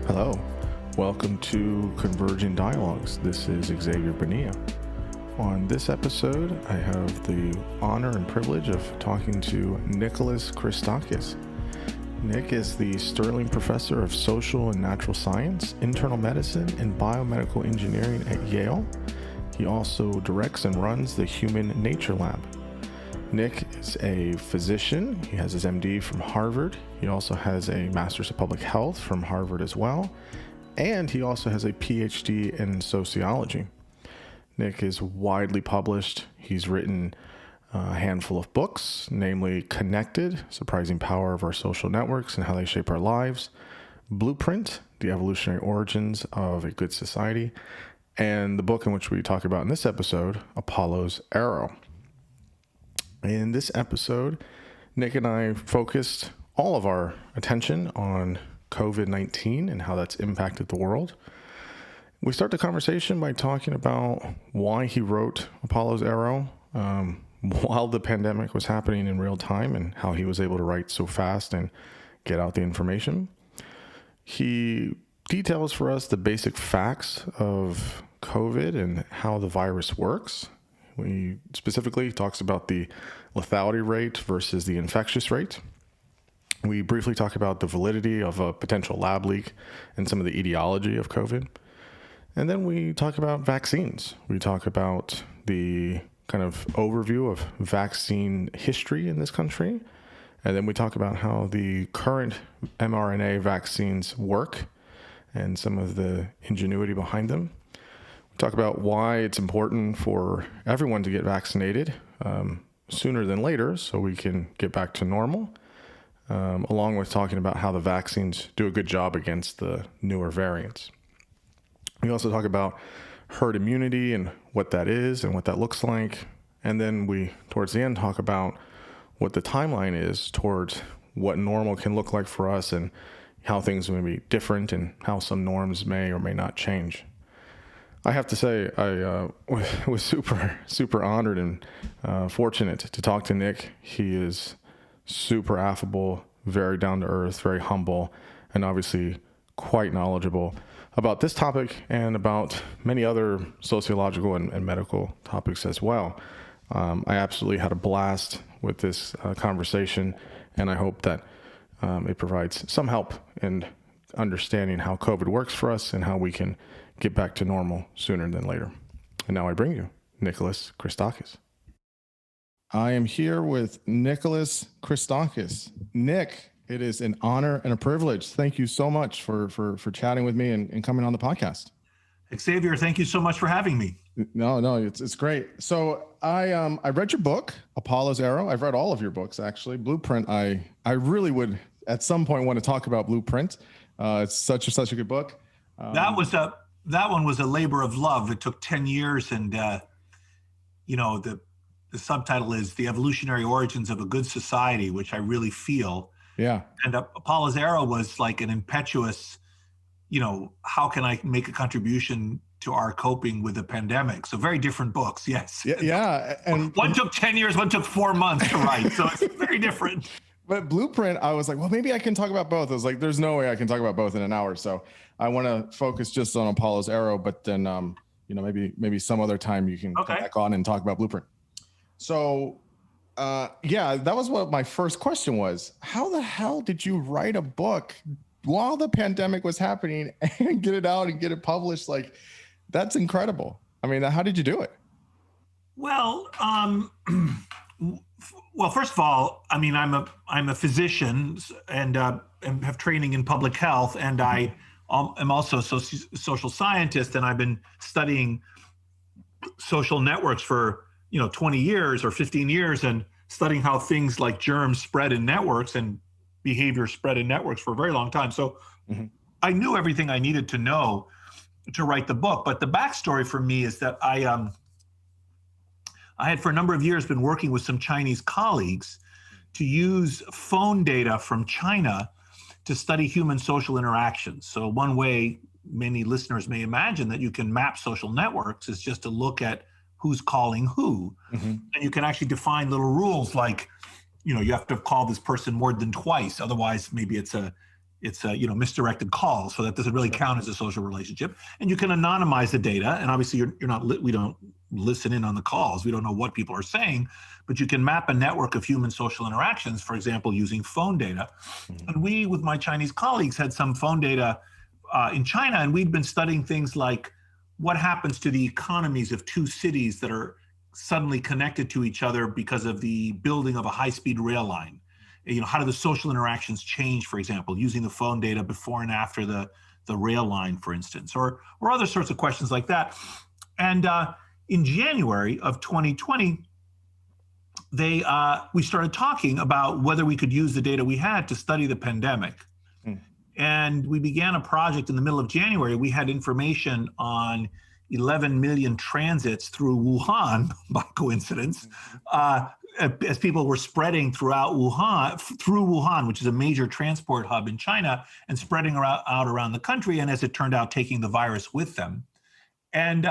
Hello, welcome to Converging Dialogues. This is Xavier Bonilla. On this episode, I have the honor and privilege of talking to Nicholas Christakis. Nick is the Sterling Professor of Social and Natural Science, Internal Medicine, and Biomedical Engineering at Yale. He also directs and runs the Human Nature Lab. Nick is a physician. He has his MD from Harvard. He also has a Master's of Public Health from Harvard as well. And he also has a PhD in sociology. Nick is widely published. He's written a handful of books, namely Connected, Surprising Power of Our Social Networks and How They Shape Our Lives, Blueprint, The Evolutionary Origins of a Good Society, and the book in which we talk about in this episode, Apollo's Arrow. In this episode, Nick and I focused all of our attention on COVID-19 and how that's impacted the world. We start the conversation by talking about why he wrote Apollo's Arrow while the pandemic was happening in real time and how he was able to write so fast and get out the information. He details for us the basic facts of COVID and how the virus works. We specifically talks about the lethality rate versus the infectious rate. We briefly talk about the validity of a potential lab leak and some of the etiology of COVID. And then we talk about vaccines. We talk about the kind of overview of vaccine history in this country. And then we talk about how the current mRNA vaccines work and some of the ingenuity behind them. Talk about why it's important for everyone to get vaccinated sooner than later so we can get back to normal, along with talking about how the vaccines do a good job against the newer variants. We also talk about herd immunity and what that is and what that looks like. And then we, towards the end, talk about what the timeline is towards what normal can look like for us and how things may be different and how some norms may or may not change. I have to say, I was super honored and fortunate to talk to Nick. He is super affable, very down to earth, very humble, and obviously quite knowledgeable about this topic and about many other sociological and medical topics as well. I absolutely had a blast with this conversation, and I hope that it provides some help in understanding how COVID works for us and how we can get back to normal sooner than later. And now I bring you Nicholas Christakis. I am here with Nicholas Christakis. Nick, it is an honor and a privilege. Thank you so much for chatting with me and coming on the podcast. Xavier, thank you so much for having me. No, it's great. So I read your book, Apollo's Arrow. I've read all of your books, actually. Blueprint, I really would at some point want to talk about Blueprint. It's such a good book. That one was a labor of love. It took 10 years, and the subtitle is The Evolutionary Origins of a Good Society, which I really feel. Yeah. And Apollo's Arrow was like an impetuous, how can I make a contribution to our coping with the pandemic? So very different books, yes. Yeah. And one took 10 years, one took 4 months to write. So it's very different. But Blueprint, I was like, well, maybe I can talk about both. I was like, there's no way I can talk about both in an hour. So I want to focus just on Apollo's Arrow, but then, maybe some other time you can come back on and talk about Blueprint. So, that was what my first question was. How the hell did you write a book while the pandemic was happening and get it out and get it published? Like, that's incredible. I mean, how did you do it? Well, first of all, I mean, I'm a physician and have training in public health, and I am also a social scientist, and I've been studying social networks for 20 years or 15 years, and studying how things like germs spread in networks and behavior spread in networks for a very long time. So I knew everything I needed to know to write the book. But the backstory for me is that I had for a number of years been working with some Chinese colleagues to use phone data from China to study human social interactions. So one way many listeners may imagine that you can map social networks is just to look at who's calling who. And you can actually define little rules like, you have to call this person more than twice. Otherwise, maybe it's it's a misdirected call, so that doesn't really count as a social relationship. And you can anonymize the data, and obviously we don't listen in on the calls. We don't know what people are saying, but you can map a network of human social interactions, for example, using phone data. And we, with my Chinese colleagues, had some phone data in China, and we'd been studying things like what happens to the economies of two cities that are suddenly connected to each other because of the building of a high-speed rail line. How do the social interactions change, for example, using the phone data before and after the rail line, for instance, or other sorts of questions like that. And in January of 2020, we started talking about whether we could use the data we had to study the pandemic. And we began a project in the middle of January. We had information on 11 million transits through Wuhan, by coincidence, as people were spreading through Wuhan, which is a major transport hub in China, and spreading out around the country, and as it turned out, taking the virus with them. And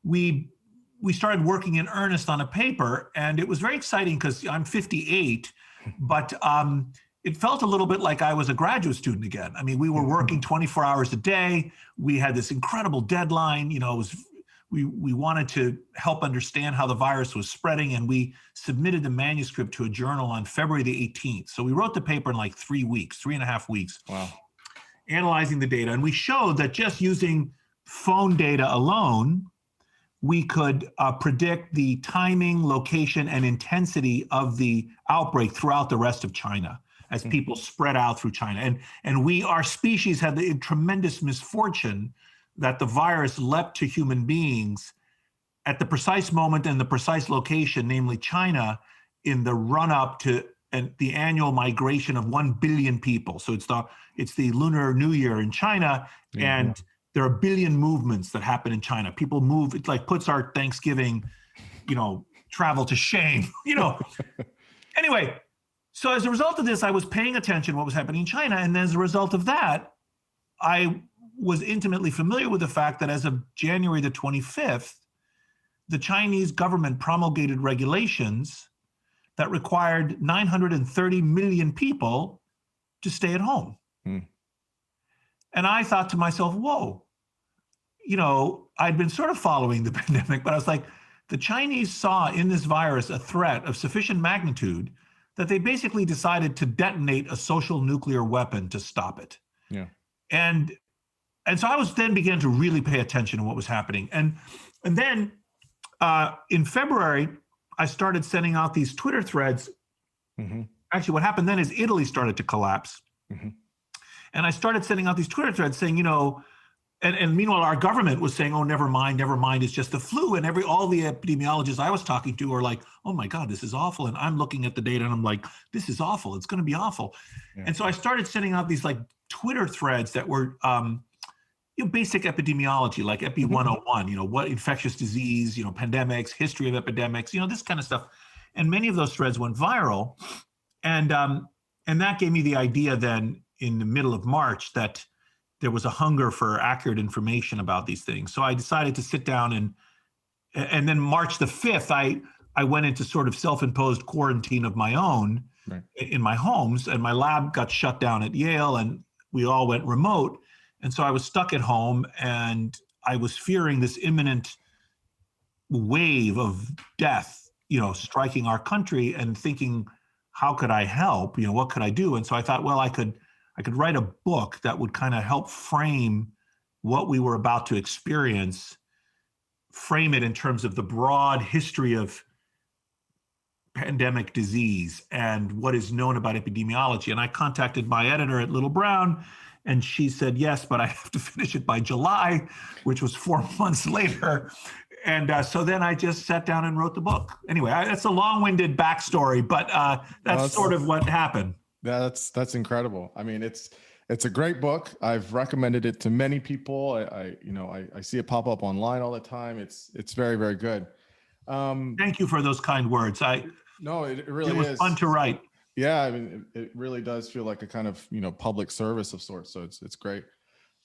we started working in earnest on a paper, and it was very exciting because I'm 58, but it felt a little bit like I was a graduate student again. I mean, we were working 24 hours a day. We had this incredible deadline. We wanted to help understand how the virus was spreading, and we submitted the manuscript to a journal on February the 18th. So we wrote the paper in like 3.5 weeks. Wow. Analyzing the data. And we showed that just using phone data alone, we could predict the timing, location, and intensity of the outbreak throughout the rest of China as people spread out through China. And our species had the tremendous misfortune that the virus leapt to human beings at the precise moment and the precise location, namely China, in the run-up to the annual migration of 1 billion people. So it's the Lunar New Year in China, and there are 1 billion movements that happen in China. People move, it like puts our Thanksgiving, travel to shame, Anyway, so as a result of this, I was paying attention to what was happening in China. And as a result of that, I was intimately familiar with the fact that as of January the 25th, the Chinese government promulgated regulations that required 930 million people to stay at home. And I thought to myself, whoa, I'd been sort of following the pandemic, but I was like, the Chinese saw in this virus a threat of sufficient magnitude that they basically decided to detonate a social nuclear weapon to stop it. Yeah. And so I began to really pay attention to what was happening. And then in February, I started sending out these Twitter threads. Actually, what happened then is Italy started to collapse. And I started sending out these Twitter threads saying, and meanwhile, our government was saying, oh, never mind, it's just the flu. And all the epidemiologists I was talking to are like, oh my God, this is awful. And I'm looking at the data and I'm like, this is awful. It's going to be awful. Yeah. And so I started sending out these like Twitter threads that were basic epidemiology, like Epi 101, what infectious disease, pandemics, history of epidemics, this kind of stuff. And many of those threads went viral. And that gave me the idea then in the middle of March that there was a hunger for accurate information about these things. So I decided to sit down and then March the 5th, I went into sort of self-imposed quarantine of my own in my homes, and my lab got shut down at Yale and we all went remote. And so I was stuck at home and I was fearing this imminent wave of death, striking our country, and thinking, how could I help? What could I do? And so I thought, well, I could write a book that would kind of help frame what we were about to experience, frame it in terms of the broad history of pandemic disease and what is known about epidemiology. And I contacted my editor at Little Brown, and she said, yes, but I have to finish it by July, which was 4 months later. And so then I just sat down and wrote the book. Anyway, that's a long-winded backstory, but that's sort of what happened. That's incredible. I mean, it's a great book. I've recommended it to many people. I see it pop up online all the time. It's very, very good. Thank you for those kind words. No, it really is. It was fun to write. Yeah, I mean, it really does feel like a kind of public service of sorts. So it's great.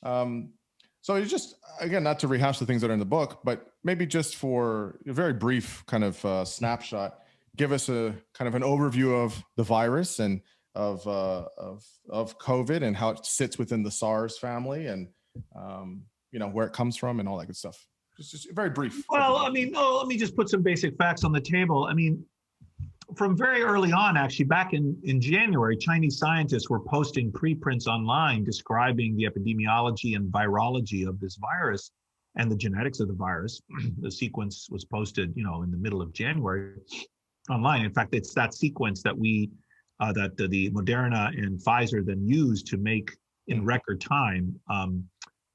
So it's just, again, not to rehash the things that are in the book, but maybe just for a very brief kind of snapshot, give us a kind of an overview of the virus and of COVID and how it sits within the SARS family, and where it comes from and all that good stuff. Just very brief. Well, I mean, let me just put some basic facts on the table. I mean, from very early on, actually, back in January, Chinese scientists were posting preprints online describing the epidemiology and virology of this virus and the genetics of the virus. The sequence was posted, in the middle of January online. In fact, it's that sequence that that the Moderna and Pfizer then used to make in record time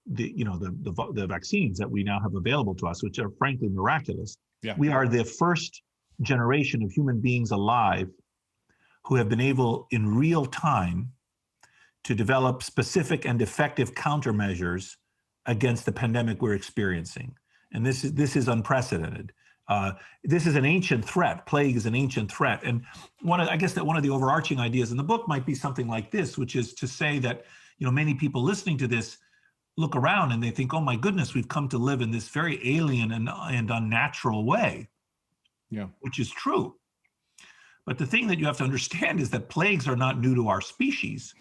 the vaccines that we now have available to us, which are frankly miraculous. Yeah. We are the first generation of human beings alive who have been able in real time to develop specific and effective countermeasures against the pandemic we're experiencing. And this is unprecedented. This is an ancient threat. Plague is an ancient threat. And I guess one of the overarching ideas in the book might be something like this, which is to say that, many people listening to this look around and they think, oh my goodness, we've come to live in this very alien and unnatural way. Yeah. Which is true. But the thing that you have to understand is that plagues are not new to our species.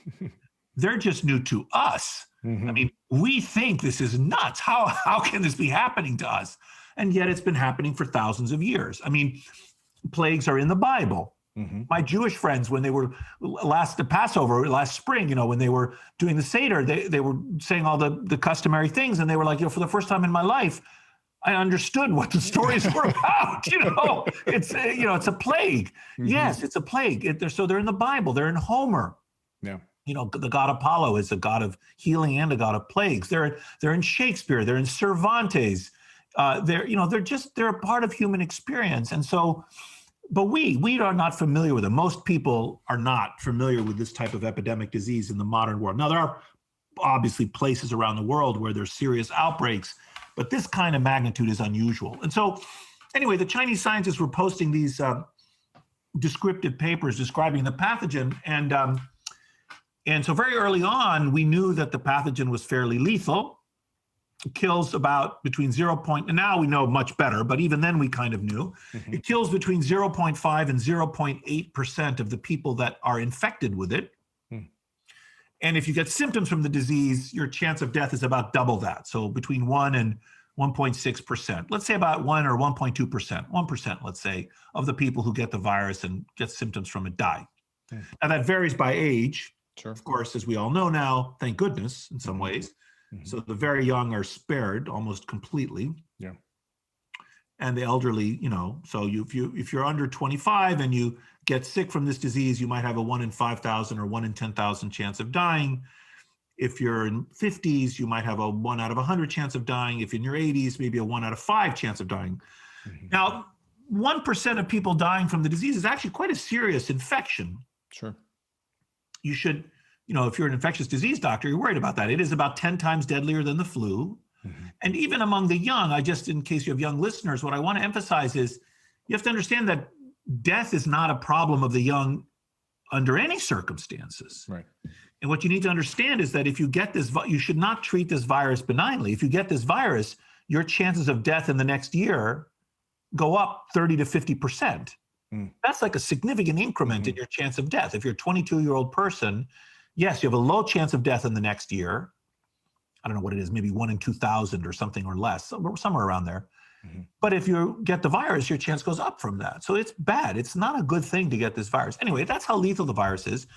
They're just new to us. Mm-hmm. I mean, we think this is nuts. How can this be happening to us? And yet it's been happening for thousands of years. I mean, plagues are in the Bible. Mm-hmm. My Jewish friends, when they were the Passover last spring, when they were doing the Seder, they were saying all the customary things. And they were like, for the first time in my life, I understood what the stories were about. It's it's a plague. Mm-hmm. Yes, it's a plague. So they're in the Bible. They're in Homer. Yeah. The god Apollo is a god of healing and a god of plagues. They're in Shakespeare. They're in Cervantes. They're a part of human experience. And so, but we are not familiar with them. Most people are not familiar with this type of epidemic disease in the modern world. Now, there are obviously places around the world where there's serious outbreaks, but this kind of magnitude is unusual. And so anyway, the Chinese scientists were posting these descriptive papers describing the pathogen. And so very early on, we knew that the pathogen was fairly lethal. It kills about between now we know much better, but even then we kind of knew. Mm-hmm. It kills between 0.5 and 0.8% of the people that are infected with it. And if you get symptoms from the disease, your chance of death is about double that. So between 1 and 1.6%. Let's say about 1 or 1.2%, 1%, let's say, of the people who get the virus and get symptoms from it die. Mm-hmm. Now that varies by age. Sure. Of course, as we all know now, thank goodness in some ways. Mm-hmm. So the very young are spared almost completely. Yeah. And the elderly, so if you're under 25 and you get sick from this disease, you might have a 1 in 5,000 or 1 in 10,000 chance of dying. If you're in 50s, you might have a 1 out of 100 chance of dying. If in your 80s, maybe a 1 out of 5 chance of dying. Mm-hmm. Now, 1% of people dying from the disease is actually quite a serious infection. Sure. You should, if you're an infectious disease doctor, you're worried about that. It is about 10 times deadlier than the flu. Mm-hmm. And even among the young, in case you have young listeners, what I want to emphasize is you have to understand that death is not a problem of the young under any circumstances. Right. And what you need to understand is that if you get this, you should not treat this virus benignly. If you get this virus, your chances of death in the next year go up 30 to 50%. That's like a significant increment in your chance of death. If you're a 22-year-old person, yes, you have a low chance of death in the next year. I don't know what it is, maybe 1 in 2,000 or something or less, somewhere around there. Mm-hmm. But if you get the virus, your chance goes up from that. So it's bad. It's not a good thing to get this virus. Anyway, that's how lethal the virus is.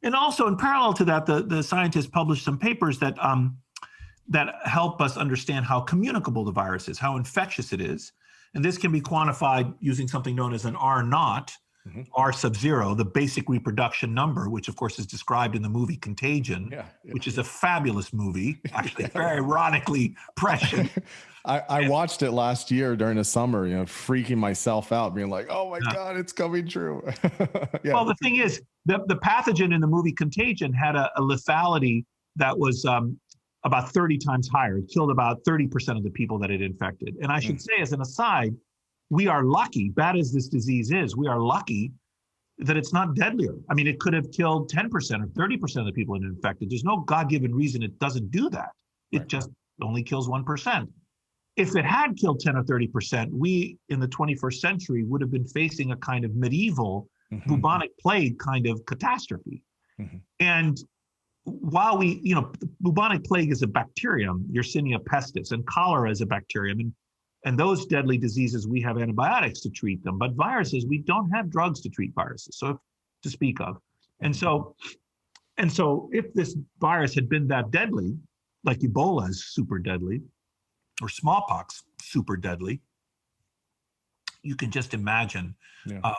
And also in parallel to that, the scientists published some papers that help us understand how communicable the virus is, how infectious it is. And this can be quantified using something known as an R naught, R sub 0, the basic reproduction number, which of course is described in the movie Contagion, which is a fabulous movie, actually very ironically prescient. I watched it last year during the summer, freaking myself out, being like, oh my God, it's coming true. Well, the thing is, the pathogen in the movie Contagion had a lethality that was about 30 times higher. It killed about 30% of the people that it infected. And I should say, as an aside, we are lucky, bad as this disease is, we are lucky that it's not deadlier. I mean, it could have killed 10% or 30% of the people it infected. There's no God-given reason it doesn't do that. It just only kills 1%. If it had killed 10 or 30%, we in the 21st century would have been facing a kind of medieval bubonic plague kind of catastrophe. And while bubonic plague is a bacterium, Yersinia pestis, and cholera is a bacterium, and those deadly diseases, we have antibiotics to treat them. But viruses, we don't have drugs to treat viruses, so to speak of. And so if this virus had been that deadly, like Ebola is super deadly, or smallpox super deadly, you can just imagine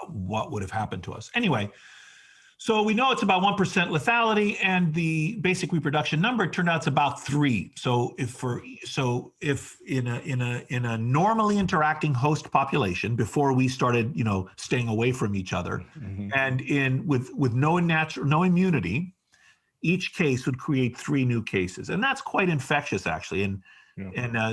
what would have happened to us. Anyway, so we know it's about 1% lethality, and the basic reproduction number turned out it's about 3. So if in a normally interacting host population before we started, staying away from each other, and with no immunity, each case would create 3 new cases, and that's quite infectious actually. And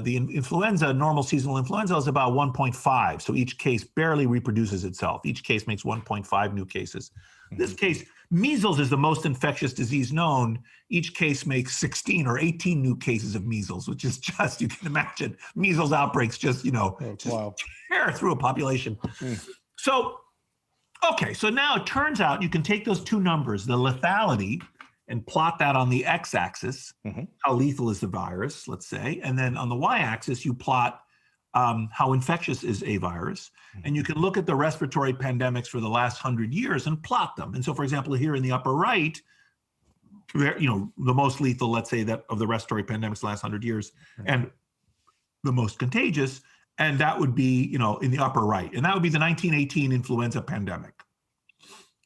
the influenza, normal seasonal influenza, is about 1.5. So each case barely reproduces itself. Each case makes 1.5 new cases. This case, measles is the most infectious disease known. Each case makes 16 or 18 new cases of measles, which is just, you can imagine, measles outbreaks just tear through a population. So now it turns out you can take those 2 numbers, the lethality, and plot that on the x-axis, how lethal is the virus, let's say, and then on the y-axis you plot how infectious is a virus, and you can look at the respiratory pandemics for the last 100 years and plot them. And so, for example, here in the upper right, the most lethal, let's say, that of the respiratory pandemics the last 100 years, and the most contagious, and that would be, in the upper right, and that would be the 1918 influenza pandemic.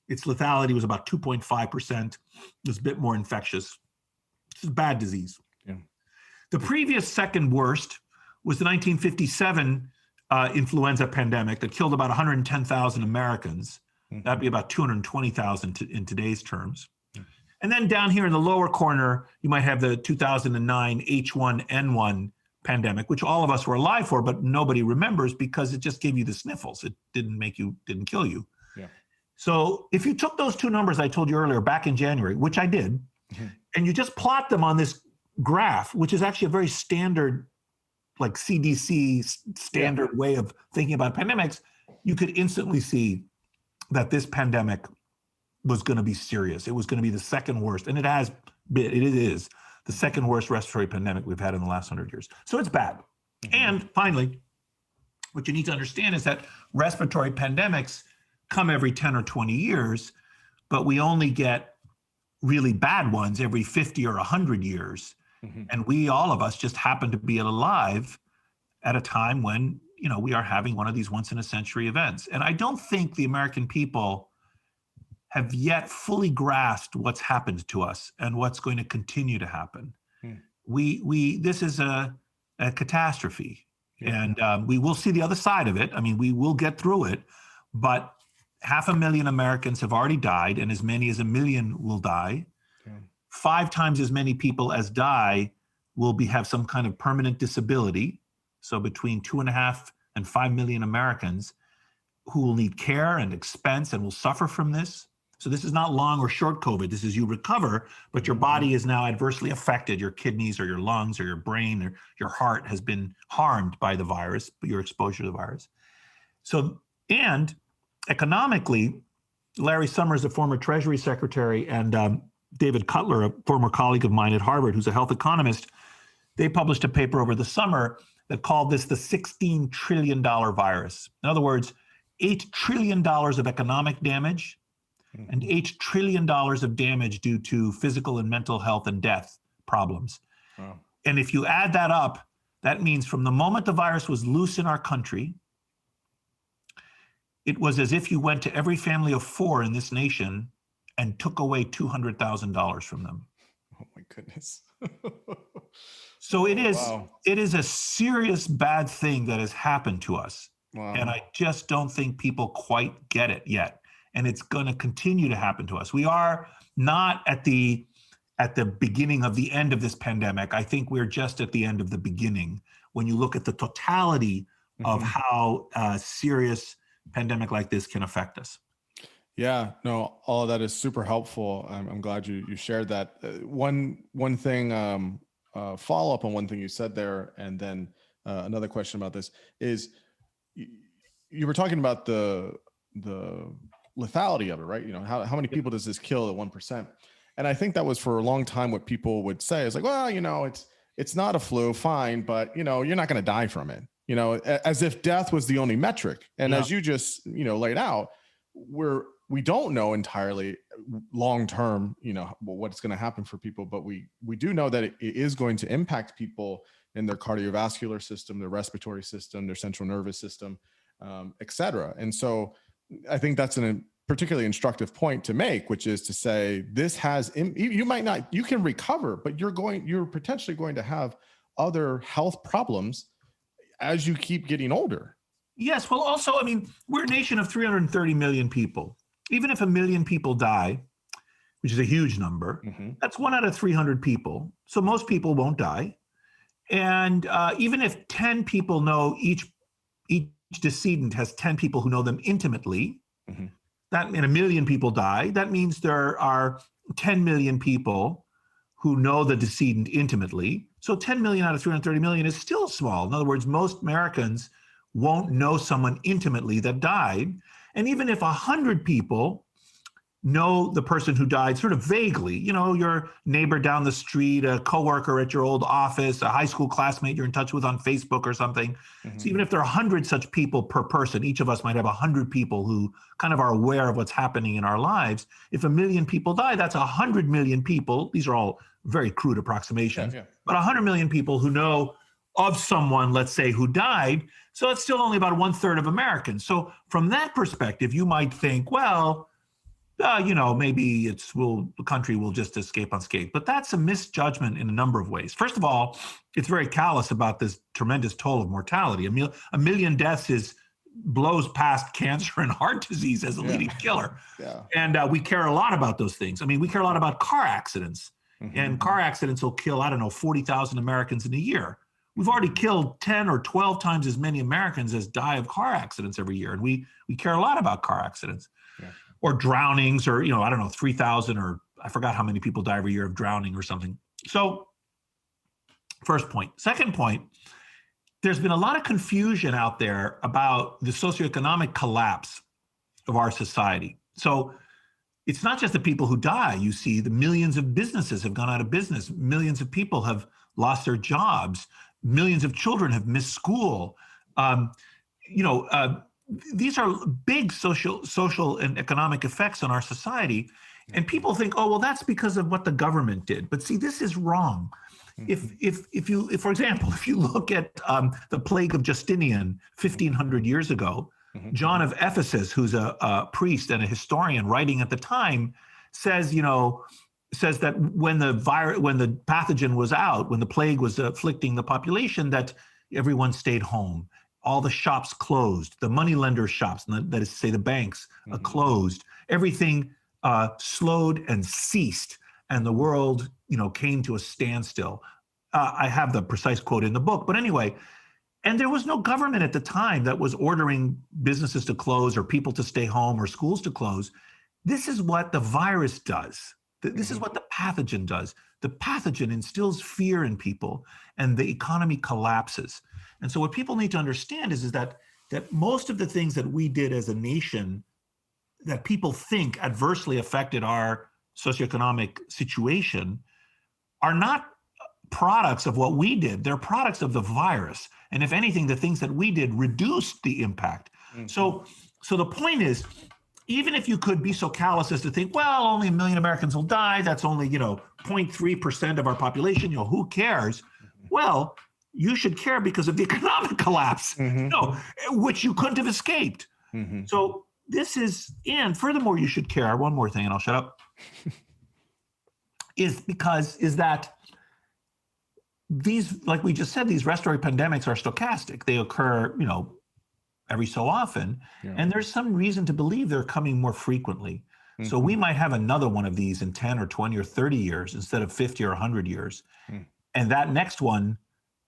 Its lethality was about 2.5%. It was a bit more infectious. It's a bad disease. The previous second worst was the 1957 influenza pandemic that killed about 110,000 Americans. That'd be about 220,000 in today's terms. And then down here in the lower corner, you might have the 2009 H1N1 pandemic, which all of us were alive for, but nobody remembers because it just gave you the sniffles. It didn't kill you. So if you took those 2 numbers I told you earlier back in January, which I did, and you just plot them on this graph, which is actually a very standard, like CDC standard way of thinking about pandemics, you could instantly see that this pandemic was going to be serious. It was going to be the second worst, and it is the second worst respiratory pandemic we've had in the last 100 years. So it's bad. And finally, what you need to understand is that respiratory pandemics come every 10 or 20 years, but we only get really bad ones every 50 or 100 years. And all of us just happen to be alive at a time when, we are having one of these once in a century events. And I don't think the American people have yet fully grasped what's happened to us and what's going to continue to happen. This is a catastrophe, and we will see the other side of it. I mean, we will get through it, but 500,000 Americans have already died, and as many as 1 million will die. 5 times as many people as die will have some kind of permanent disability. So between 2.5 and 5 million Americans who will need care and expense and will suffer from this. So this is not long or short COVID. This is you recover, but your body is now adversely affected. Your kidneys or your lungs or your brain or your heart has been harmed by the virus, your exposure to the virus. So, and economically, Larry Summers, a former Treasury Secretary, and David Cutler, a former colleague of mine at Harvard, who's a health economist, they published a paper over the summer that called this the $16 trillion virus. In other words, $8 trillion of economic damage and $8 trillion of damage due to physical and mental health and death problems. Wow. And if you add that up, that means from the moment the virus was loose in our country, it was as if you went to every family of 4 in this nation and took away $200,000 from them. Oh my goodness. So it is a serious bad thing that has happened to us. Wow. And I just don't think people quite get it yet. And it's going to continue to happen to us. We are not at the beginning of the end of this pandemic. I think we're just at the end of the beginning when you look at the totality of how serious pandemic like this can affect us. Yeah, no, all of that is super helpful. I'm glad you shared that. One thing, follow up on one thing you said there, and then another question about this is you were talking about the lethality of it, right? How many people does this kill at 1%? And I think that was for a long time what people would say is like, well, it's not a flu, fine, but you're not going to die from it, as if death was the only metric. And as you just, laid out, we don't know entirely long term, what's going to happen for people, but we do know that it is going to impact people in their cardiovascular system, their respiratory system, their central nervous system, et cetera. And so I think that's a particularly instructive point to make, which is to say this you can recover, but you're potentially going to have other health problems as you keep getting older. Yes. Well, also, I mean, we're a nation of 330 million people. Even if 1 million people die, which is a huge number, that's 1 out of 300 people. So most people won't die. And even if 10 people know each decedent has 10 people who know them intimately, that and 1 million people die, that means there are 10 million people who know the decedent intimately. So 10 million out of 330 million is still small. In other words, most Americans won't know someone intimately that died. And even if 100 people know the person who died sort of vaguely, your neighbor down the street, a coworker at your old office, a high school classmate you're in touch with on Facebook or something. So even if there are 100 such people per person, each of us might have 100 people who kind of are aware of what's happening in our lives. If 1 million people die, that's 100 million people. These are all very crude approximations, but 100 million people who know of someone, let's say, who died. So it's still only about 1/3 of Americans. So from that perspective, you might think, well, maybe the country will just escape unscathed. But that's a misjudgment in a number of ways. First of all, it's very callous about this tremendous toll of mortality. 1 million deaths blows past cancer and heart disease as a leading killer. And we care a lot about those things. I mean, we care a lot about car accidents. And car accidents will kill, 40,000 Americans in a year. We've already killed 10 or 12 times as many Americans as die of car accidents every year. And we care a lot about car accidents. Or drownings, or 3,000, or I forgot how many people die every year of drowning or something. So first point. Second point, there's been a lot of confusion out there about the socioeconomic collapse of our society. So it's not just the people who die. You see the millions of businesses have gone out of business. Millions of people have lost their jobs. Millions of children have missed school. These are big social and economic effects on our society. And people think, oh, well, that's because of what the government did. But see, this is wrong. If for example, if you look at the plague of Justinian 1,500 years ago, John of Ephesus, who's a priest and a historian writing at the time, says that when the pathogen was out, when the plague was afflicting the population, that everyone stayed home. All the shops closed, the moneylender shops, that is to say the banks, closed. Everything slowed and ceased, and the world, came to a standstill. I have the precise quote in the book, but anyway, and there was no government at the time that was ordering businesses to close or people to stay home or schools to close. This is what the virus does. This is what the pathogen does. The pathogen instills fear in people, and the economy collapses. And so what people need to understand is that most of the things that we did as a nation that people think adversely affected our socioeconomic situation are not products of what we did. They're products of the virus. And if anything, the things that we did reduced the impact. So the point is, even if you could be so callous as to think, well, only 1 million Americans will die, that's only 0.3% of our population, who cares? Well, you should care because of the economic collapse, which you couldn't have escaped. So this is, and furthermore, you should care. One more thing, and I'll shut up. is that these, like we just said, these respiratory pandemics are stochastic. They occur, every so often, and there's some reason to believe they're coming more frequently. So we might have another one of these in 10 or 20 or 30 years instead of 50 or 100 years. And that next one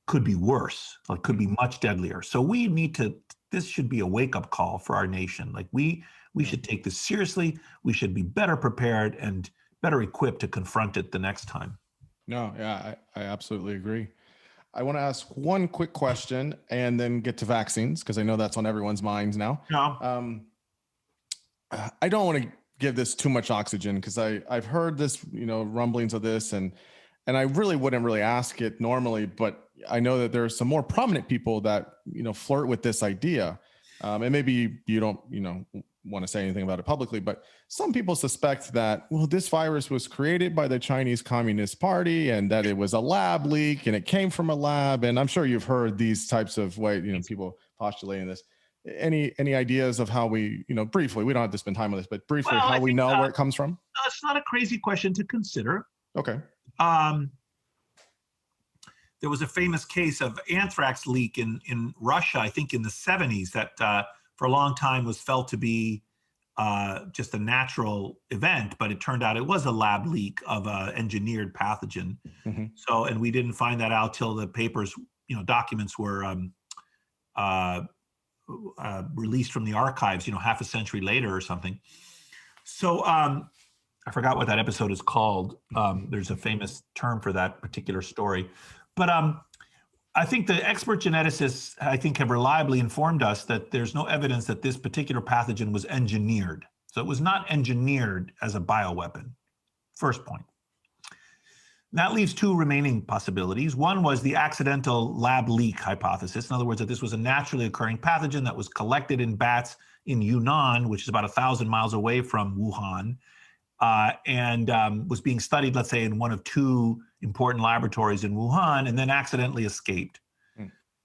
could be worse, like could be much deadlier. So we need to, this should be a wake-up call for our nation. Like we should take this seriously. We should be better prepared and better equipped to confront it the next time. No, yeah, I absolutely agree. I want to ask one quick question and then get to vaccines, because I know that's on everyone's minds now. No. I don't want to give this too much oxygen because I've heard this, rumblings of this, and I really wouldn't really ask it normally, but I know that there are some more prominent people that, flirt with this idea. And maybe you don't, want to say anything about it publicly, but some people suspect that, well, this virus was created by the Chinese Communist Party and that it was a lab leak and it came from a lab. And I'm sure you've heard these types of people postulating this. Any ideas of how we, briefly, we don't have to spend time on this, but briefly, how we know where it comes from? It's not a crazy question to consider. Okay. There was a famous case of anthrax leak in Russia, I think in the 70s, that for a long time was felt to be just a natural event, but it turned out it was a lab leak of an engineered pathogen. Mm-hmm. So, and we didn't find that out till the papers, documents were released from the archives, half a century later or something. So I forgot what that episode is called. There's a famous term for that particular story. But I think the expert geneticists, have reliably informed us that there's no evidence that this particular pathogen was engineered. So it was not engineered as a bioweapon. First point. That leaves two remaining possibilities. One was the accidental lab leak hypothesis. In other words, that this was a naturally occurring pathogen that was collected in bats in Yunnan, which is about 1,000 miles away from Wuhan, and was being studied, let's say, in one of two important laboratories in Wuhan, and then accidentally escaped.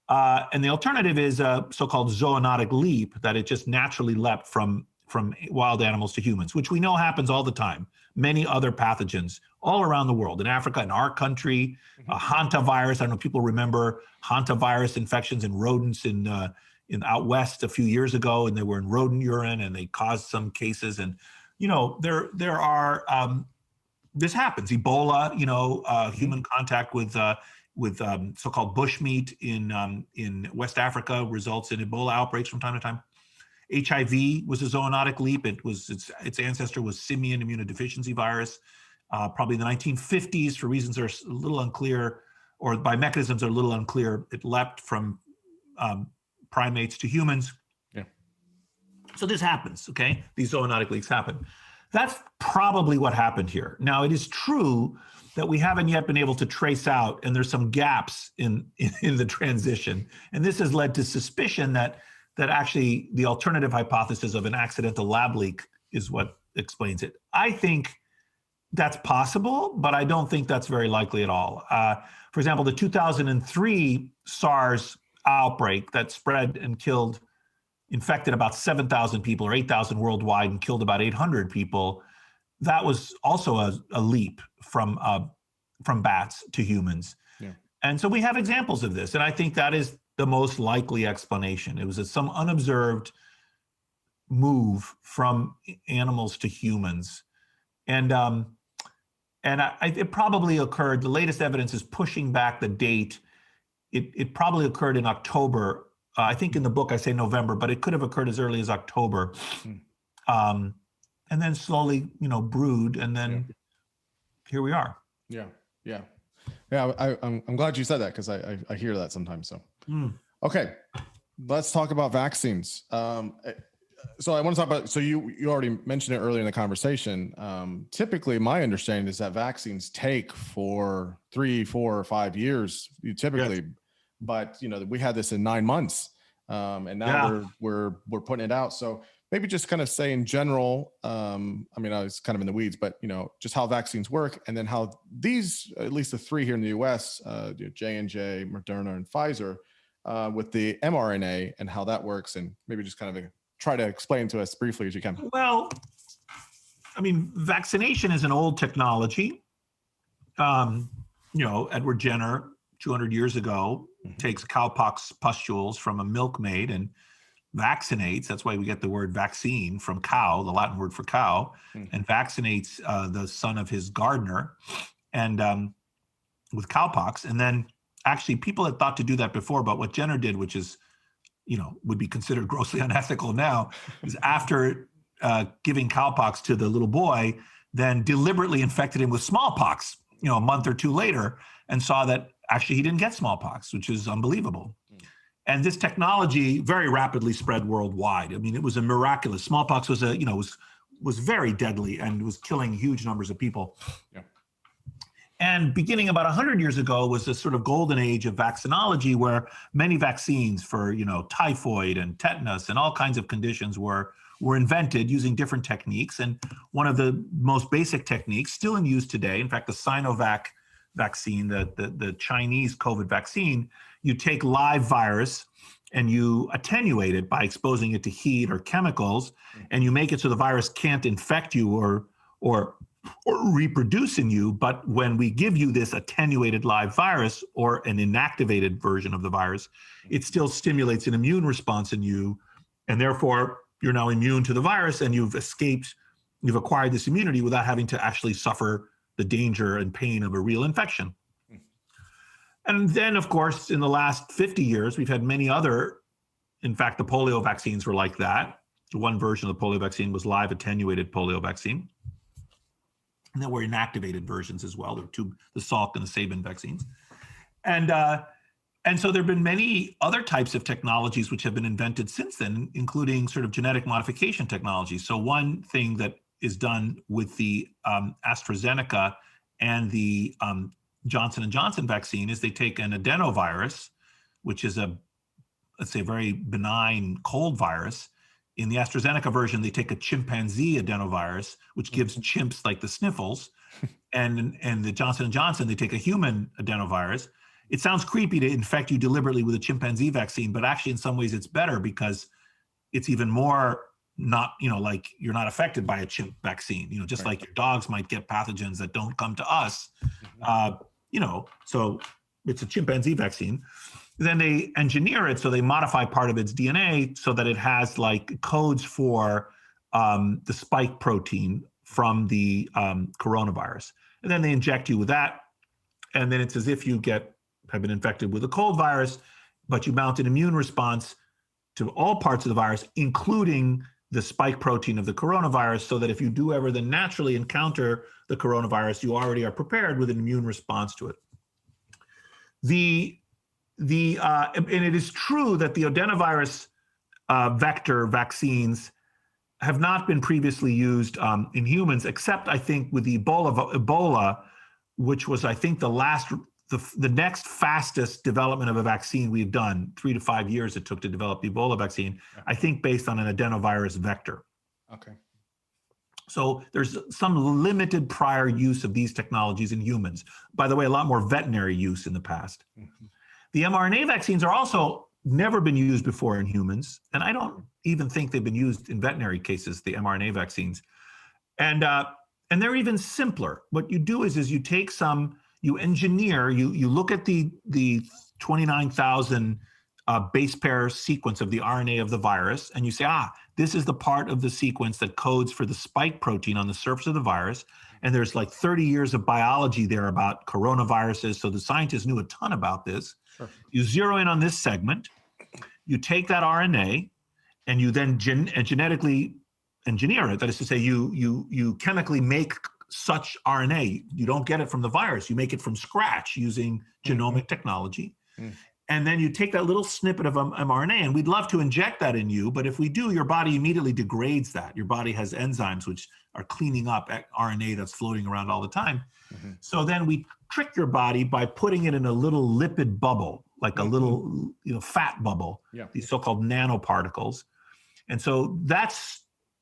And the alternative is a so-called zoonotic leap, that it just naturally leapt from wild animals to humans, which we know happens all the time. Many other pathogens all around the world, in Africa, in our country, hantavirus. I don't know if people remember hantavirus infections in rodents in out west a few years ago, and they were in rodent urine, and they caused some cases. And there are this happens. Ebola, human contact with so-called bushmeat in West Africa results in Ebola outbreaks from time to time. HIV was a zoonotic leap. Its ancestor was simian immunodeficiency virus, probably in the 1950s, for reasons that are a little unclear, or by mechanisms that are a little unclear. It leapt from primates to humans. Yeah. So this happens, okay? These zoonotic leaks happen. That's probably what happened here. Now, it is true that we haven't yet been able to trace out, and there's some gaps in the transition. And this has led to suspicion that actually the alternative hypothesis of an accidental lab leak is what explains it. I think that's possible, but I don't think that's very likely at all. For example, the 2003 SARS outbreak that spread and infected about 7,000 people or 8,000 worldwide and killed about 800 people. That was also a leap from bats to humans. Yeah. And so we have examples of this. And I think that is the most likely explanation. It was some unobserved move from animals to humans. And it probably occurred, the latest evidence is pushing back the date. It probably occurred in October. I think in the book I say November, but it could have occurred as early as October. And then slowly, brewed, and then here we are. Yeah. I'm glad you said that, because I hear that sometimes. So, okay, let's talk about vaccines. So I want to talk about, so you already mentioned it earlier in the conversation. Typically, my understanding is that vaccines take for 3, 4, or 5 years, yes. But we had this in 9 months, and now we're putting it out. So maybe just kind of say in general, I was kind of in the weeds, but just how vaccines work, and then how these, at least the 3 here in the U.S., J&J, Moderna, and Pfizer, with the mRNA, and how that works, and maybe just kind of try to explain to us briefly as you can. Well, vaccination is an old technology. Edward Jenner, 200 years ago, takes cowpox pustules from a milkmaid and vaccinates. That's why we get the word vaccine from cow, the Latin word for cow, and vaccinates the son of his gardener, and with cowpox. And then actually people had thought to do that before, but what Jenner did, which is, would be considered grossly unethical now, is after giving cowpox to the little boy, then deliberately infected him with smallpox, a month or two later, and saw that actually he didn't get smallpox, which is unbelievable. And this technology very rapidly spread worldwide. I mean, it was a miraculous. Smallpox was was very deadly and was killing huge numbers of people. Yeah. And beginning about 100 years ago was this sort of golden age of vaccinology, where many vaccines for, typhoid and tetanus and all kinds of conditions were invented using different techniques. And one of the most basic techniques still in use today, in fact, the Sinovac vaccine, the Chinese COVID vaccine, you take live virus and you attenuate it by exposing it to heat or chemicals, and you make it so the virus can't infect you or reproduce in you. But when we give you this attenuated live virus or an inactivated version of the virus, it still stimulates an immune response in you, and therefore you're now immune to the virus, and you've acquired this immunity without having to actually suffer the danger and pain of a real infection. And then, of course, in the last 50 years, we've had many other, in fact, the polio vaccines were like that. One version of the polio vaccine was live attenuated polio vaccine. And there were inactivated versions as well. There were the Salk and the Sabin vaccines. And so there have been many other types of technologies which have been invented since then, including sort of genetic modification technology. So one thing that is done with the AstraZeneca and the Johnson & Johnson vaccine is they take an adenovirus, which is let's say, a very benign cold virus. In the AstraZeneca version, they take a chimpanzee adenovirus, which gives chimps like the sniffles. And the Johnson & Johnson, they take a human adenovirus. It sounds creepy to infect you deliberately with a chimpanzee vaccine, but actually in some ways it's better because it's even more not, like you're not affected by a chimp vaccine, just like your dogs might get pathogens that don't come to us. So it's a chimpanzee vaccine. Then they engineer it, so they modify part of its DNA so that it has like codes for the spike protein from the coronavirus. And then they inject you with that. And then it's as if you have been infected with a cold virus, but you mount an immune response to all parts of the virus, including the spike protein of the coronavirus, so that if you do ever then naturally encounter the coronavirus, you already are prepared with an immune response to it. And it is true that the adenovirus vector vaccines have not been previously used in humans, except I think with the Ebola, which was I think the next fastest development of a vaccine we've done. 3 to 5 years it took to develop the Ebola vaccine, I think based on an adenovirus vector. Okay. So there's some limited prior use of these technologies in humans. By the way, a lot more veterinary use in the past. Mm-hmm. The mRNA vaccines are also never been used before in humans, and I don't even think they've been used in veterinary cases, the mRNA vaccines. And they're even simpler. What you do is you take you engineer, you look at the 29,000 base pair sequence of the RNA of the virus, and you say, this is the part of the sequence that codes for the spike protein on the surface of the virus. And there's like 30 years of biology there about coronaviruses. So the scientists knew a ton about this. Sure. You zero in on this segment, you take that RNA, and you then genetically engineer it. That is to say, you chemically make such RNA. You don't get it from the virus. You make it from scratch using genomic technology. Mm. And then you take that little snippet of mRNA, and we'd love to inject that in you, but if we do, your body immediately degrades that. Your body has enzymes which are cleaning up RNA that's floating around all the time. Mm-hmm. So then we trick your body by putting it in a little lipid bubble, like a little fat bubble, these so-called nanoparticles. And so that's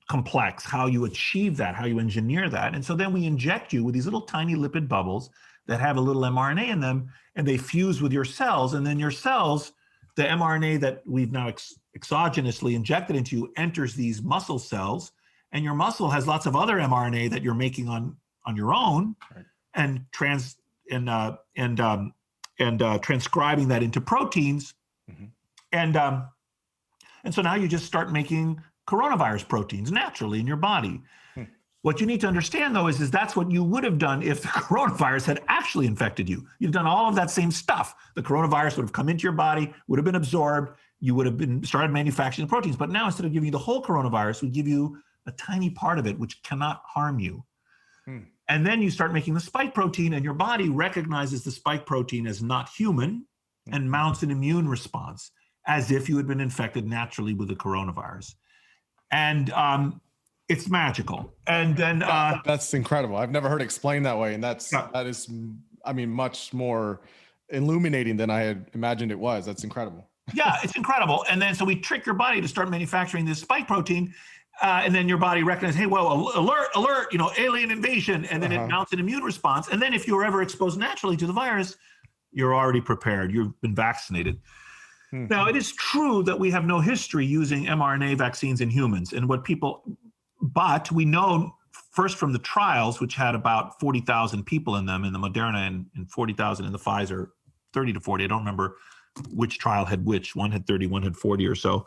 complex, how you achieve that, how you engineer that. And so then we inject you with these little tiny lipid bubbles that have a little mRNA in them, and they fuse with your cells. And then your cells, the mRNA that we've now exogenously injected into you enters these muscle cells, and your muscle has lots of other mRNA that you're making on your own, right, and transcribing that into proteins. Mm-hmm. And so now you just start making coronavirus proteins naturally in your body. What you need to understand, though, is that's what you would have done if the coronavirus had actually infected you. You've done all of that same stuff. The coronavirus would have come into your body, would have been absorbed, you would have started manufacturing the proteins. But now, instead of giving you the whole coronavirus, we give you a tiny part of it, which cannot harm you. And then you start making the spike protein, and your body recognizes the spike protein as not human and mounts an immune response. as if you had been infected naturally with the coronavirus. And it's magical. And then that's incredible. I've never heard it explained that way. And that is, I mean, much more illuminating than I had imagined it was. That's incredible. Yeah, it's incredible. And then so we trick your body to start manufacturing this spike protein. And then your body recognizes, hey, well, alert, alien invasion. And then it mounts an immune response. And then if you were ever exposed naturally to the virus, you're already prepared. You've been vaccinated. Mm-hmm. Now, it is true that we have no history using mRNA vaccines in humans. But we know first from the trials, which had about 40,000 people in them, in the Moderna and 40,000 in the Pfizer, 30 to 40. I don't remember which trial had which. One had 30, one had 40 or so.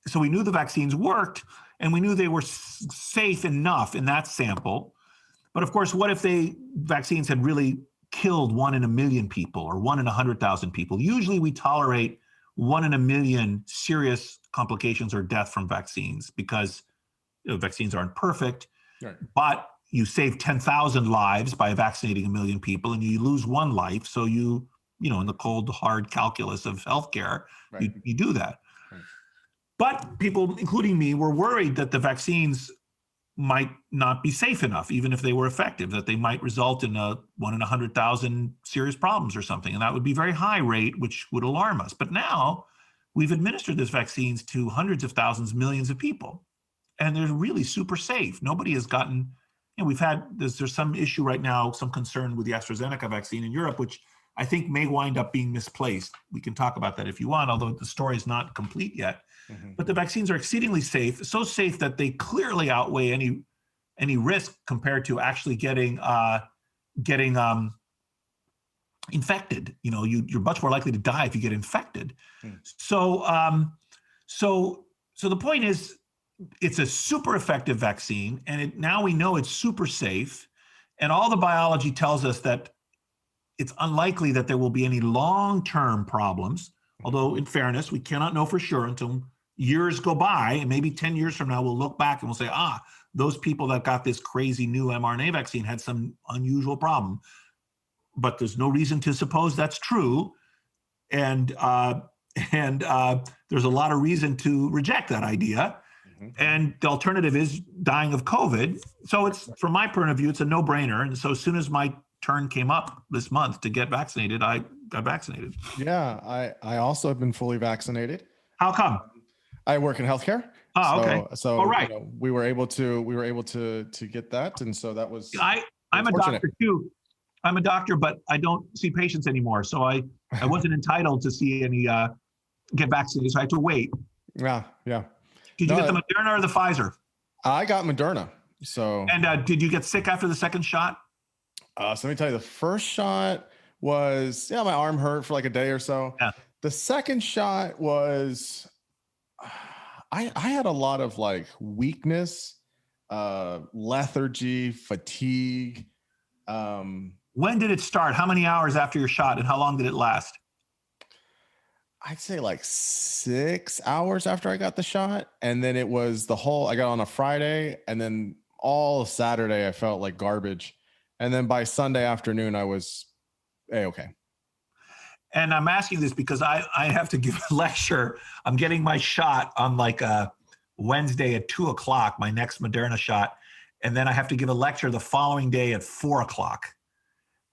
So we knew the vaccines worked, and we knew they were safe enough in that sample. But of course, what if vaccines had really killed 1 in a million people or 1 in 100,000 people? Usually we tolerate 1 in a million serious complications or death from vaccines because vaccines aren't perfect, right. But you save 10,000 lives by vaccinating 1 million people, and you lose 1 life. So in the cold, hard calculus of healthcare, right. you do that. Right. But people, including me, were worried that the vaccines might not be safe enough, even if they were effective, that they might result in 1 in 100,000 serious problems or something. And that would be very high rate, which would alarm us. But now we've administered these vaccines to hundreds of thousands, millions of people, and they're really super safe. Nobody has gotten, there's some issue right now, some concern with the AstraZeneca vaccine in Europe, which I think may wind up being misplaced. We can talk about that if you want, although the story is not complete yet. Mm-hmm. But the vaccines are exceedingly safe, so safe that they clearly outweigh any risk compared to actually getting infected. You're much more likely to die if you get infected. Mm. So the point is, it's a super effective vaccine, and now we know it's super safe, and all the biology tells us that it's unlikely that there will be any long-term problems. Although, in fairness, we cannot know for sure until years go by, and maybe 10 years from now, we'll look back and we'll say, those people that got this crazy new mRNA vaccine had some unusual problem. But there's no reason to suppose that's true. And there's a lot of reason to reject that idea. Mm-hmm. And the alternative is dying of COVID. So it's, from my point of view, it's a no-brainer. And so as soon as my turn came up this month to get vaccinated, I got vaccinated. Yeah, I also have been fully vaccinated. How come? I work in healthcare. Oh, okay. So right. We were able to get that, and so that was. I'm a doctor too. I'm a doctor, but I don't see patients anymore. So I wasn't entitled to see any get vaccinated. So I had to wait. Yeah. Did you get the Moderna or the Pfizer? I got Moderna. So. And did you get sick after the second shot? So let me tell you, the first shot was my arm hurt for like a day or so. Yeah. The second shot was. I had a lot of like weakness, lethargy, fatigue. When did it start? How many hours after your shot, and how long did it last? I'd say like 6 hours after I got the shot. And then it was I got on a Friday, and then all Saturday I felt like garbage. And then by Sunday afternoon I was okay. And I'm asking this because I have to give a lecture. I'm getting my shot on like a Wednesday at 2:00, my next Moderna shot. And then I have to give a lecture the following day at 4:00.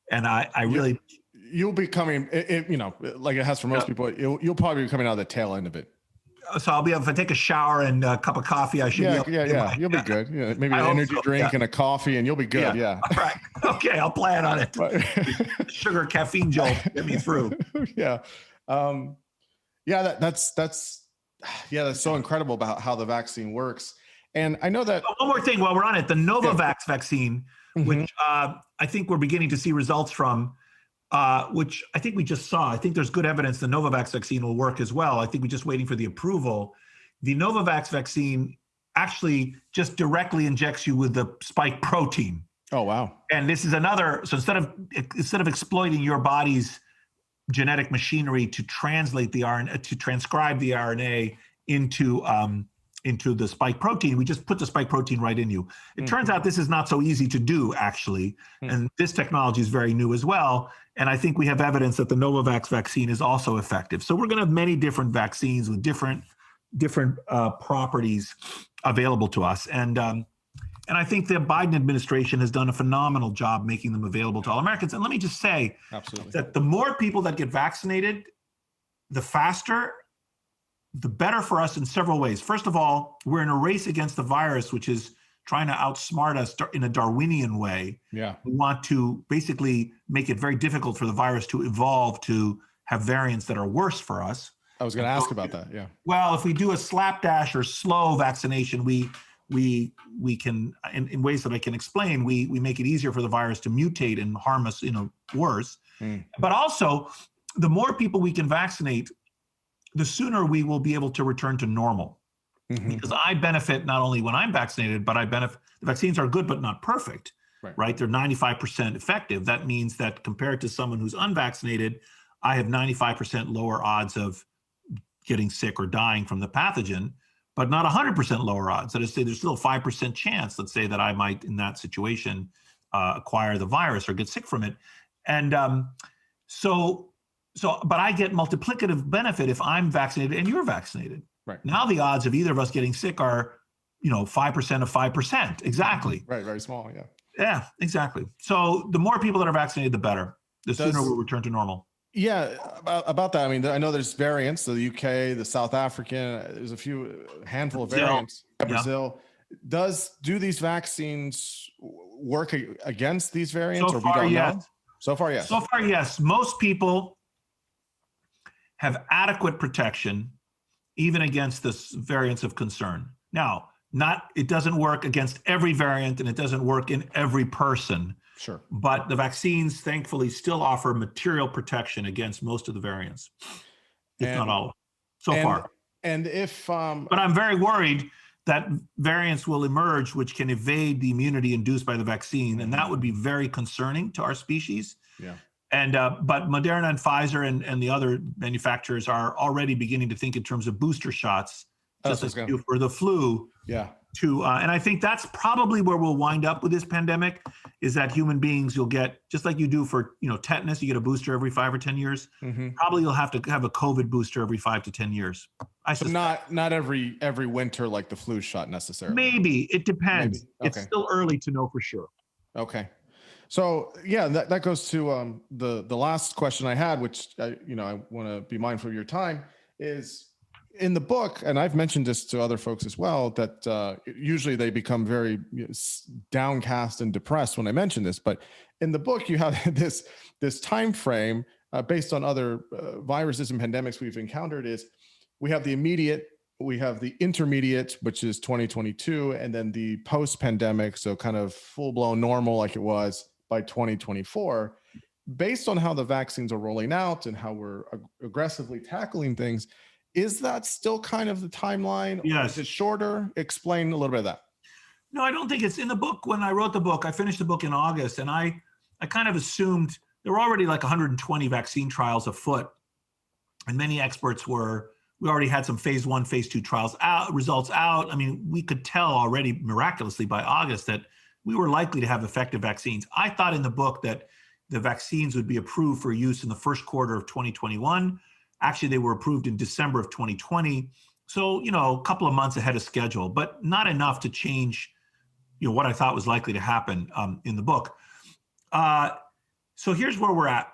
And I really. You'll be coming, like it has for most people, you'll probably be coming out of the tail end of it. So I'll be able, if I take a shower and a cup of coffee, I should be able to you'll be good. Yeah, maybe an energy drink and a coffee, and you'll be good. Yeah. All right. Okay, I'll plan on it. Sugar, caffeine jolt, get me through. Yeah. That's so incredible about how the vaccine works. And I know that. One more thing while we're on it, the Novavax vaccine, mm-hmm. which I think we're beginning to see results from, which I think we just saw. I think there's good evidence the Novavax vaccine will work as well. I think we're just waiting for the approval. The Novavax vaccine actually just directly injects you with the spike protein. Oh, wow. And this is so instead of exploiting your body's genetic machinery to translate the RNA, to transcribe the RNA into into the spike protein. We just put the spike protein right in you. It turns out this is not so easy to do, actually. And this technology is very new as well. And I think we have evidence that the Novavax vaccine is also effective. So we're going to have many different vaccines with different properties available to us. And I think the Biden administration has done a phenomenal job making them available to all Americans. And let me just say that the more people that get vaccinated, the faster, the better for us in several ways. First of all, we're in a race against the virus, which is trying to outsmart us in a Darwinian way. Yeah. We want to basically make it very difficult for the virus to evolve to have variants that are worse for us. I was going to ask about that. Yeah. Well, if we do a slapdash or slow vaccination, we can, in ways that I can explain, we make it easier for the virus to mutate and harm us, worse. But also, the more people we can vaccinate, the sooner we will be able to return to normal. Because I benefit not only when I'm vaccinated, but I benefit. The vaccines are good, but not perfect, right? They're 95% effective. That means that compared to someone who's unvaccinated, I have 95% lower odds of getting sick or dying from the pathogen, but not 100% lower odds. That is to say, there's still a 5% chance, let's say, that I might, in that situation, acquire the virus or get sick from it. And but I get multiplicative benefit if I'm vaccinated and you're vaccinated. Right. Now the odds of either of us getting sick are, 5% of 5%. Exactly. Right. Very small. Yeah. Yeah, exactly. So the more people that are vaccinated, the better. The sooner we'll return to normal. Yeah, about that. I mean, I know there's variants. So the UK, the South African, there's handful of variants. Brazil. Do these vaccines work against these variants? So far, yes. Know? So far, yes. So far, yes. Most people have adequate protection, even against the variants of concern. Now, it doesn't work against every variant, and it doesn't work in every person. Sure. But the vaccines, thankfully, still offer material protection against most of the variants, if not all, so far. And if, but I'm very worried that variants will emerge which can evade the immunity induced by the vaccine, and that would be very concerning to our species. Yeah. And but Moderna and Pfizer and the other manufacturers are already beginning to think in terms of booster shots, just as they do for the flu. Yeah. And I think that's probably where we'll wind up with this pandemic, is that human beings, you'll get, just like you do for tetanus, you get a booster every 5 or 10 years. Probably you'll have to have a COVID booster every 5 to 10 years. So not every winter like the flu shot necessarily. Maybe it depends. Maybe. Okay. It's still early to know for sure. Okay. So yeah, that goes to the last question I had, which I want to be mindful of your time, is in the book, and I've mentioned this to other folks as well, that usually they become very downcast and depressed when I mention this. But in the book, you have this time frame based on other viruses and pandemics we've encountered. Is we have the immediate, we have the intermediate, which is 2022, and then the post-pandemic, so kind of full-blown normal like it was by 2024. Based on how the vaccines are rolling out and how we're aggressively tackling things, is that still kind of the timeline? Yes. Or is it shorter? Explain a little bit of that. No, I don't think it's in the book. When I wrote the book, I finished the book in August, and I kind of assumed there were already like 120 vaccine trials afoot, and many experts we already had some phase 1, phase 2 results out. I mean, we could tell already miraculously by August that we were likely to have effective vaccines. I thought in the book that the vaccines would be approved for use in the first quarter of 2021. Actually, they were approved in December of 2020. So, a couple of months ahead of schedule, but not enough to change, what I thought was likely to happen in the book. So here's where we're at.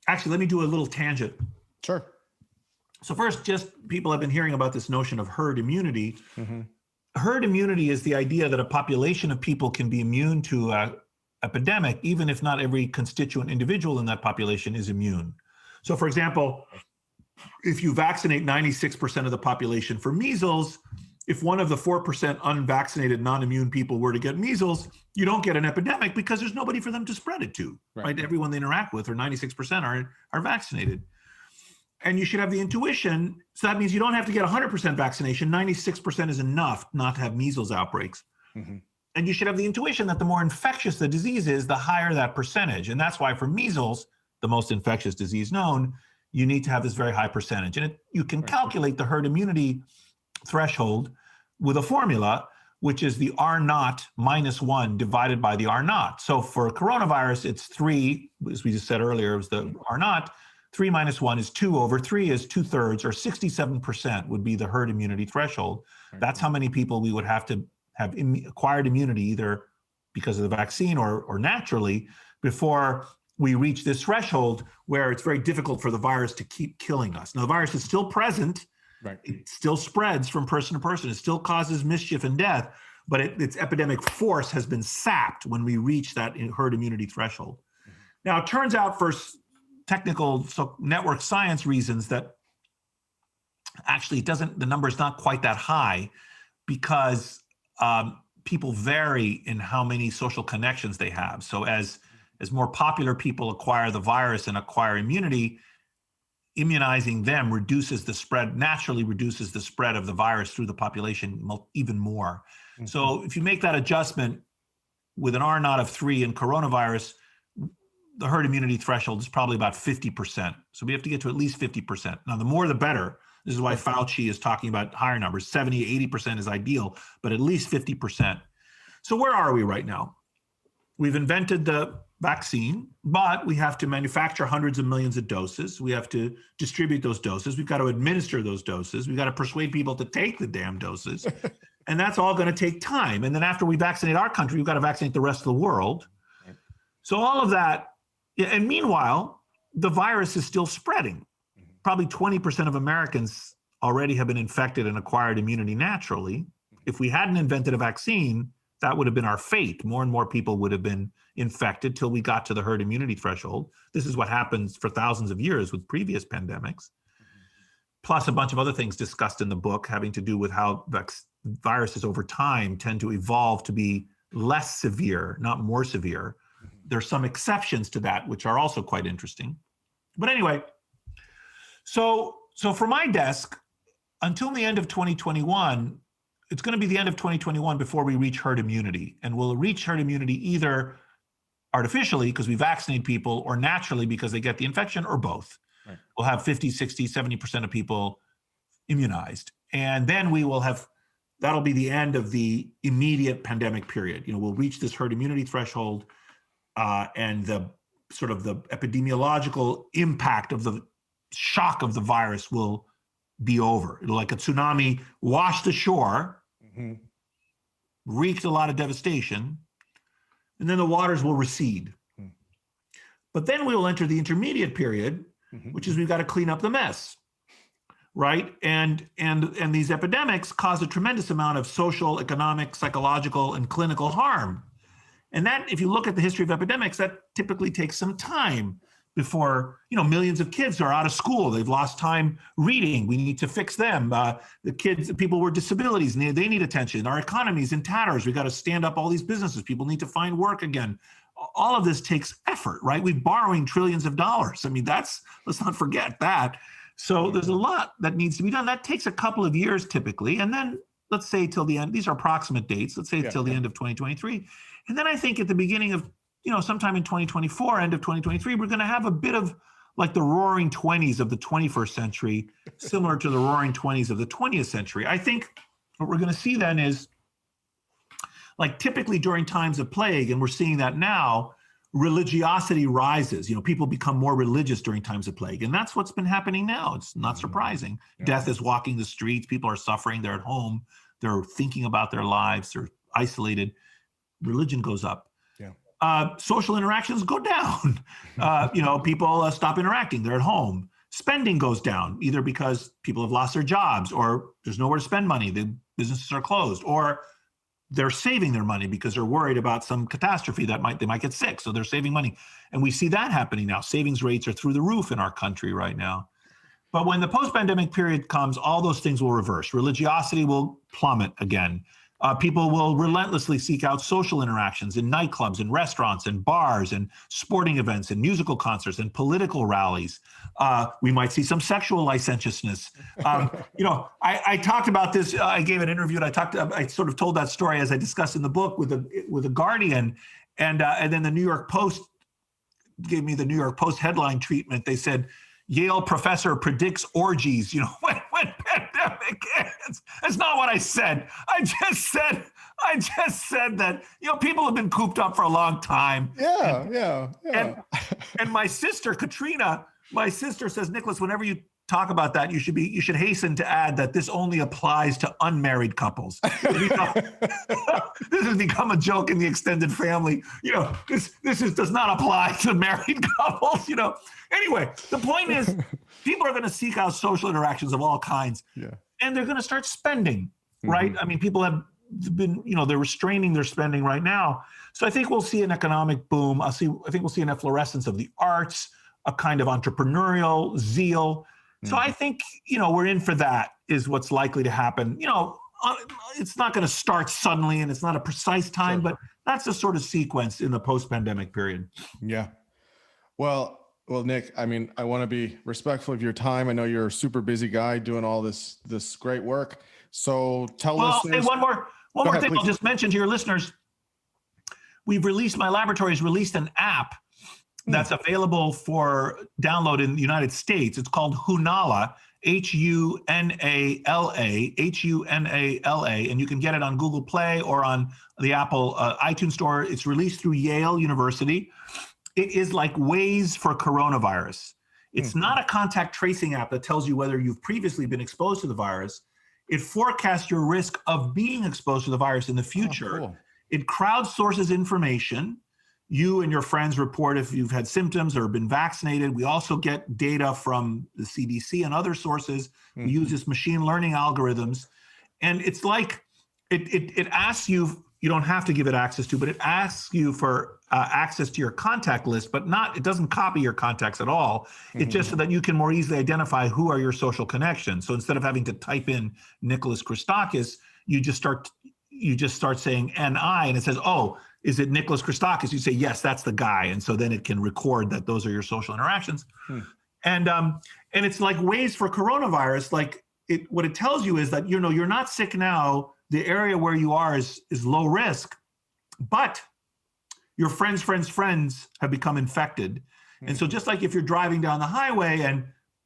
Actually, let me do a little tangent. Sure. So first, just people have been hearing about this notion of herd immunity. Herd immunity is the idea that a population of people can be immune to an epidemic, even if not every constituent individual in that population is immune. So for example, if you vaccinate 96% of the population for measles, if one of the 4% unvaccinated non-immune people were to get measles, you don't get an epidemic because there's nobody for them to spread it to, right? Everyone they interact with, or 96% are vaccinated. And you should have the intuition, so that means you don't have to get 100% vaccination. 96% is enough not to have measles outbreaks. And you should have the intuition that the more infectious the disease is, the higher that percentage. And that's why for measles, the most infectious disease known, you need to have this very high percentage. And you can calculate the herd immunity threshold with a formula, which is the R naught minus 1 divided by the R naught. So for coronavirus, it's 3, as we just said earlier, it was the R naught. 3 minus 1 is 2 over 3 is 2/3, or 67% would be the herd immunity threshold. That's how many people we would have to have acquired immunity, either because of the vaccine or naturally, before we reach this threshold where it's very difficult for the virus to keep killing us. Now, the virus is still present. Right. It still spreads from person to person. It still causes mischief and death, but its epidemic force has been sapped when we reach that herd immunity threshold. Mm-hmm. Now, it turns out for technical network science reasons that actually the number is not quite that high, because people vary in how many social connections they have. So as more popular people acquire the virus and acquire immunity, immunizing them naturally reduces the spread of the virus through the population even more. Mm-hmm. So if you make that adjustment with an R naught of 3 in coronavirus, the herd immunity threshold is probably about 50%. So we have to get to at least 50%. Now, the more the better. This is why Fauci is talking about higher numbers. 70, 80% is ideal, but at least 50%. So where are we right now? We've invented the vaccine, but we have to manufacture hundreds of millions of doses. We have to distribute those doses. We've got to administer those doses. We've got to persuade people to take the damn doses. And that's all going to take time. And then after we vaccinate our country, we've got to vaccinate the rest of the world. Right. So all of that, and meanwhile, the virus is still spreading. Probably 20% of Americans already have been infected and acquired immunity naturally. If we hadn't invented a vaccine, that would have been our fate. More and more people would have been infected till we got to the herd immunity threshold. This is what happens for thousands of years with previous pandemics, plus a bunch of other things discussed in the book having to do with how viruses over time tend to evolve to be less severe, not more severe. There's some exceptions to that, which are also quite interesting. But anyway, so for my desk, until the end of 2021, it's going to be the end of 2021 before we reach herd immunity. And we'll reach herd immunity either artificially because we vaccinate people, or naturally because they get the infection, or both. Right. We'll have 50, 60, 70% of people immunized. And then that'll be the end of the immediate pandemic period. We'll reach this herd immunity threshold, and the sort of the epidemiological impact of the shock of the virus will be over. It'll, like a tsunami, wash the shore, wreaked a lot of devastation, and then the waters will recede. But then we will enter the intermediate period, which is we've got to clean up the mess, right? And these epidemics cause a tremendous amount of social, economic, psychological, and clinical harm. And that, if you look at the history of epidemics, that typically takes some time before, millions of kids are out of school. They've lost time reading. We need to fix them. People with disabilities, they need attention. Our economy's in tatters. We got to stand up all these businesses. People need to find work again. All of this takes effort, right? We're borrowing trillions of dollars. I mean, let's not forget that. So there's a lot that needs to be done. That takes a couple of years typically. And then let's say till the end, these are approximate dates. Let's say till the end of 2023. And then I think at the beginning of, sometime in 2024, end of 2023, we're going to have a bit of like the roaring 20s of the 21st century, similar to the roaring 20s of the 20th century. I think what we're going to see then is, like typically during times of plague, and we're seeing that now, religiosity rises. People become more religious during times of plague. And that's what's been happening now. It's not surprising. Yeah. Death is walking the streets. People are suffering. They're at home. They're thinking about their lives. They're isolated. Religion goes up. Social interactions go down. People stop interacting. They're at home. Spending goes down, either because people have lost their jobs, or there's nowhere to spend money. The businesses are closed, or they're saving their money because they're worried about some catastrophe they might get sick. So they're saving money. And we see that happening now. Savings rates are through the roof in our country right now. But when the post-pandemic period comes, all those things will reverse. Religiosity will plummet again. People will relentlessly seek out social interactions in nightclubs and restaurants and bars and sporting events and musical concerts and political rallies. We might see some sexual licentiousness. I talked about this. I gave an interview, and I sort of told that story as I discussed in the book with the Guardian, and then the New York Post gave me the New York Post headline treatment. They said, Yale professor predicts orgies, when pandemic That's not what I said. I just said that, people have been cooped up for a long time. Yeah. And my sister, Katrina, says, Nicholas, whenever you talk about that, you should hasten to add that this only applies to unmarried couples. This has become a joke in the extended family. This does not apply to married couples. Anyway, the point is, people are going to seek out social interactions of all kinds, and they're going to start spending, right? I mean, people have been, they're restraining their spending right now. So I think we'll see an economic boom. I think we'll see an efflorescence of the arts, a kind of entrepreneurial zeal. So I think, we're in for that is what's likely to happen. It's not going to start suddenly and it's not a precise time, but that's the sort of sequence in the post-pandemic period. Yeah. Well, Nick, I mean, I want to be respectful of your time. I know you're a super busy guy doing all this great work. So tell us. Hey, one more thing I'll just mention to your listeners. My laboratory has released an app that's available for download in the United States. It's called Hunala, Hunala, and you can get it on Google Play or on the Apple iTunes Store. It's released through Yale University. It is like Waze for coronavirus. It's not a contact tracing app that tells you whether you've previously been exposed to the virus. It forecasts your risk of being exposed to the virus in the future. Oh, cool. It crowdsources information. You and your friends report if you've had symptoms or been vaccinated. We also get data from the CDC and other sources. We use this machine learning algorithms. And it's like, it asks you, you don't have to give it access to, but it asks you for access to your contact list, but it doesn't copy your contacts at all. It's just so that you can more easily identify who are your social connections. So instead of having to type in Nicholas Christakis, you just start saying NI, and it says, oh, is it Nicholas Christakis? You say, yes, that's the guy. And so then it can record that those are your social interactions. And it's like Waze for coronavirus. Like what it tells you is that, you're not sick now. The area where you are is low risk, but your friends have become infected. And so just like if you're driving down the highway and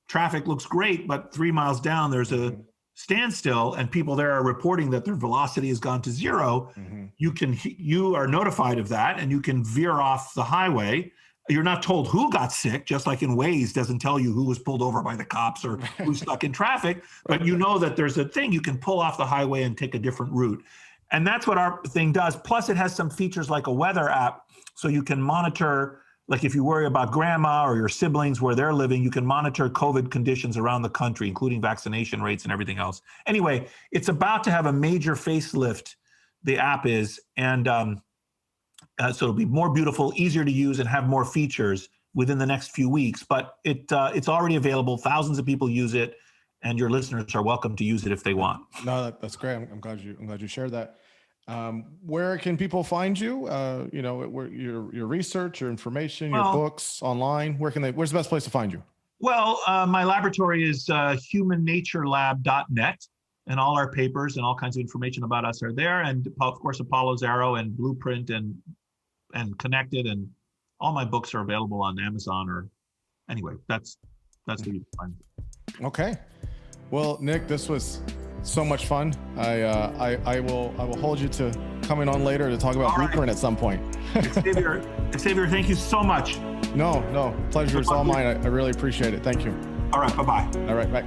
traffic looks great, but 3 miles down, there's a standstill and people there are reporting that their velocity has gone to zero, you are notified of that and you can veer off the highway. You're not told who got sick, just like in Waze doesn't tell you who was pulled over by the cops or who's stuck in traffic, but you know that there's a thing you can pull off the highway and take a different route. And that's what our thing does. Plus it has some features like a weather app, so you can monitor, like if you worry about grandma or your siblings where they're living, you can monitor COVID conditions around the country, including vaccination rates and everything else. Anyway, it's about to have a major facelift, the app is, and so it'll be more beautiful, easier to use, and have more features within the next few weeks. But it's already available. Thousands of people use it, and your listeners are welcome to use it if they want. No, that's great. I'm glad you shared that. Where can people find you? Where your research, your information, your books online. Where's the best place to find you? Well, my laboratory is humannaturelab.net, and all our papers and all kinds of information about us are there. And of course, Apollo's Arrow and Blueprint and Connected, and all my books are available on Amazon. Or anyway, that's where you find it. Okay. Well, Nick, this was so much fun. I will hold you to coming on later to talk about Blueprint at some point. Xavier, thank you so much. No, pleasure is all mine. I really appreciate it. Thank you. All right, bye-bye. All right, bye.